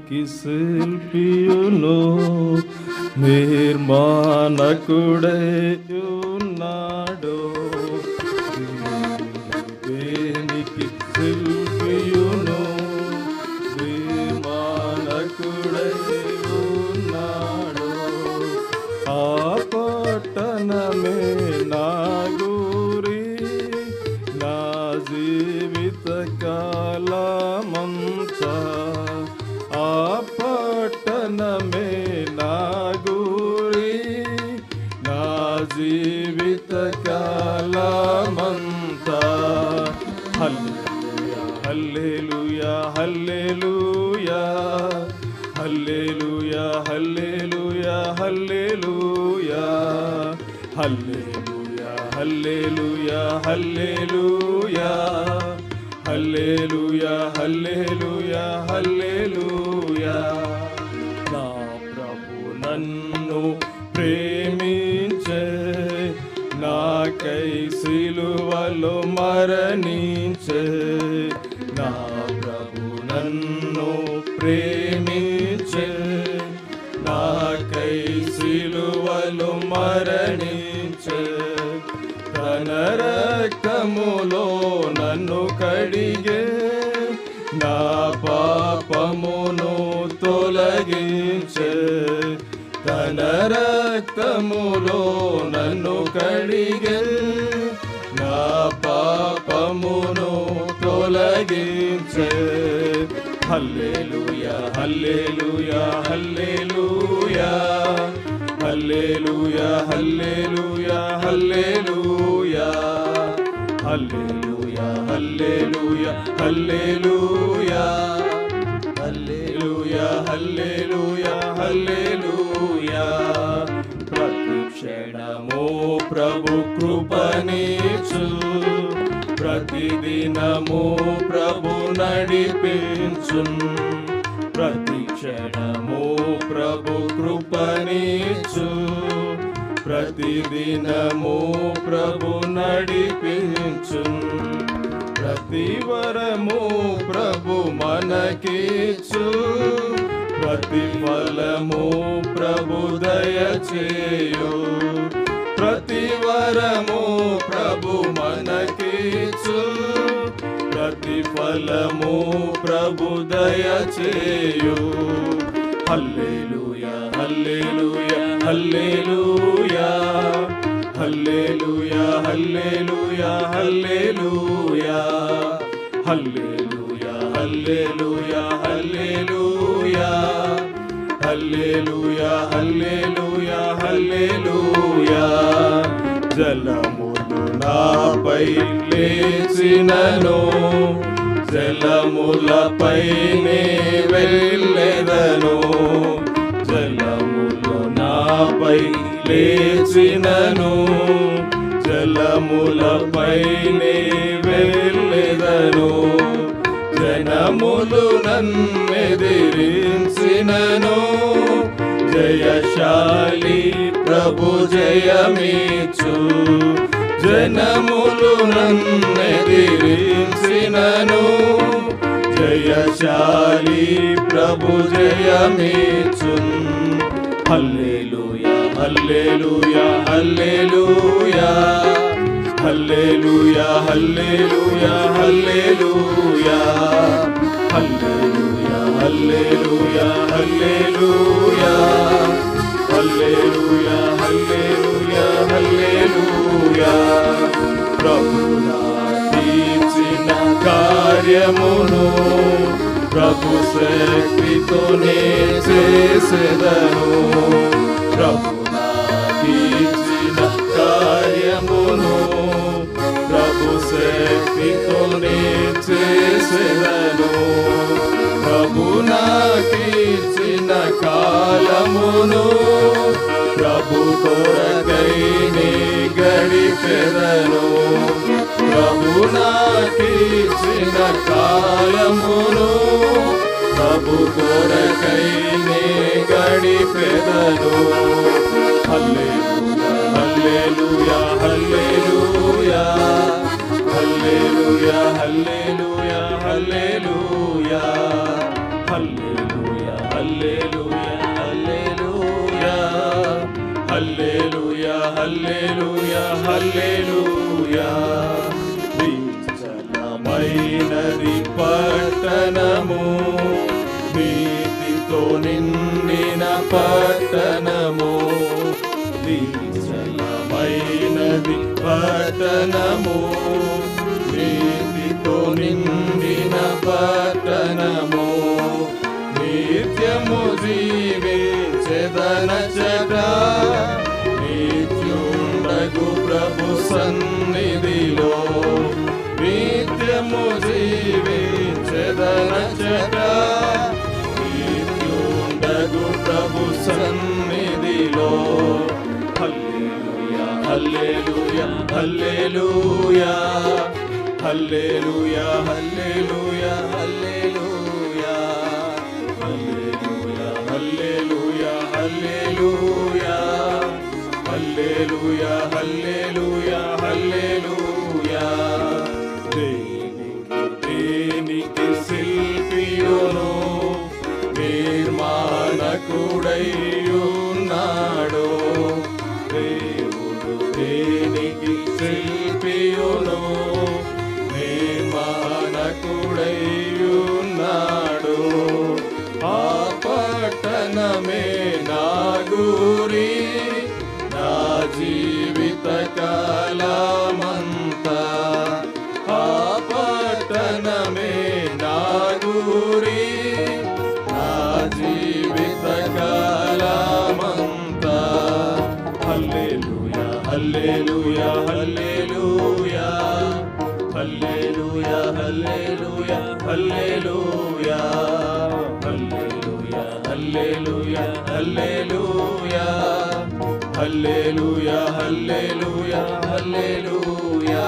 దేవునికి శిల్పియును నిర్మాణకుడై ఉన్నాడు. దేవునికి శిల్పియును నిర్మాణకుడై ఉన్నాడు. ఆ పట్టణమే నా గురి, నా జీవిత కాలమంతా. ఆ పట్టణమే నా గురి, నా జీవిత కాలమంతా. హల్లెలూయా హల్లెలూయా హల్లెలూయా హల్లెలూయా హల్లెలూయా హల్లెలూయా హల్లెలూయా హల్లెలూయా హల్లెలూయా హల్లెలూయా హల్లెలూయా హల్లెలూయా. నా ప్రభు నన్ను ప్రేమించే, నాకై సిలువలో మరణించే. నా ప్రభు నన్ను ప్రేమించే, నాకై సిలువలో మరణించే. తన రక్తములో నన్ను కడిగే, నా పాపమును తొలగించే. తన రక్తములో నన్ను కడిగే, నా పాపమును తొలగించే. హల్లెలూయా హల్లెలూయా హల్లెలూయా హల్లెలూయా హల్లెలూయా హల్లెలూయా హల్లెలూయా హల్లెలూయా హల్లెలూయా హల్లెలూయా హల్లెలూయా హల్లెలూయా. ప్రతి క్షణము ప్రభు కృపనిచ్చు, ప్రతిదినము ప్రభు నడిపించు. ప్రతి క్షణము ప్రభు కృపనిచ్చు, ప్రతిదినము ప్రభు నడిపించు. ప్రతి వరము ప్రభు మనకిచ్చు, ప్రతి ఫలము ప్రభు దయచేయు. ప్రతి వరము ప్రభు మనకిచ్చు, ప్రతి ఫలము ప్రభు దయచేయు. హల్లెలూయా హల్లెలూయా హల్లెలూయా హల్లెలూయా హల్లెలూయా హల్లెలూయా హల్లెలూయా హల్లెలూయా హల్లెలూయా హల్లెలూయా హల్లెలూయా హల్లెలూయా. జలములు నాపై లేచినను, జలములపైనే వెళ్ళెదను. జలములు నాపై లేచినను, జలములపైనే వెళ్ళెదను. జనములు నన్నెదిరించినను, జయశాలి ప్రభు జయమిచ్చు. జనములు నన్నెదిరించినను, జయశాలి ప్రభు జయమిచ్చు. హల్లెలూయా హల్లెలూయా హల్లెలూయా హల్లెలూయా హల్లెలూయా హల్లెలూయా హల్లెలూయా హల్లెలూయా హల్లెలూయా హల్లెలూయా హల్లెలూయా హల్లెలూయా. ప్రభు నాకిచ్చిన కార్యమును ప్రభు శక్తితోనే చేసెదను. ప్రభు నాకిచ్చిన కార్యమును ప్రభు శక్తితోనే చేసెదను. ప్రభు నాకిచ్చిన కాలమును ప్రభు కొరకైనే గడిపెదను. ప్రభు నాకిచ్చిన కాలమును ప్రభు కొరకైనే గడిపెదను. హల్లెలూయా హల్లెలూయా హల్లెలూయా హల్లెలూయా హల్లెలూయా హల్లెలూయా హల్లెలూయా హల్లెలూయా హల్లెలూయా హల్లెలూయా. నిశ్చలమైనది పట్టణము, నీతితో నిండిన పట్టణము. నిశ్చలమైనది పట్టణము, నీతితో నిండిన పట్టణము. నిత్యము జీవించెదనచట, నిత్యుండగు ప్రభు సన్నిధిలో. నిత్యము జీవించెదనచట, నిత్యుండగు ప్రభు సన్నిధిలో. హల్లెలూయా హల్లెలూయా హల్లెలూయా హల్లెలూయా హల్లెలూయా హల్లెలూయా హల్లెలూయా హల్లెలూయా హల్లెలూయా హల్లెలూయా హల్లెలూయా. దేనికి శిల్పియును నిర్మాణకుడైయున్నాడో. దేవుడు దేనికి శిల్పియును నిర్మాణకుడైయున్నాడో. ఆ పట్టణమే నా గురి, నా జీవిత కాలమంతా. ఆ పట్టణమే నా గురి, నా జీవిత కాలమంతా. హల్లెలూయా హల్లెలూయా హల్లెలూయా హల్లెలూయా హల్లెలూయా హల్లెలూయా హల్లెలూయా హల్లెలూయా హల్లెలూయా హల్లెలూయా హల్లెలూయా హల్లెలూయా.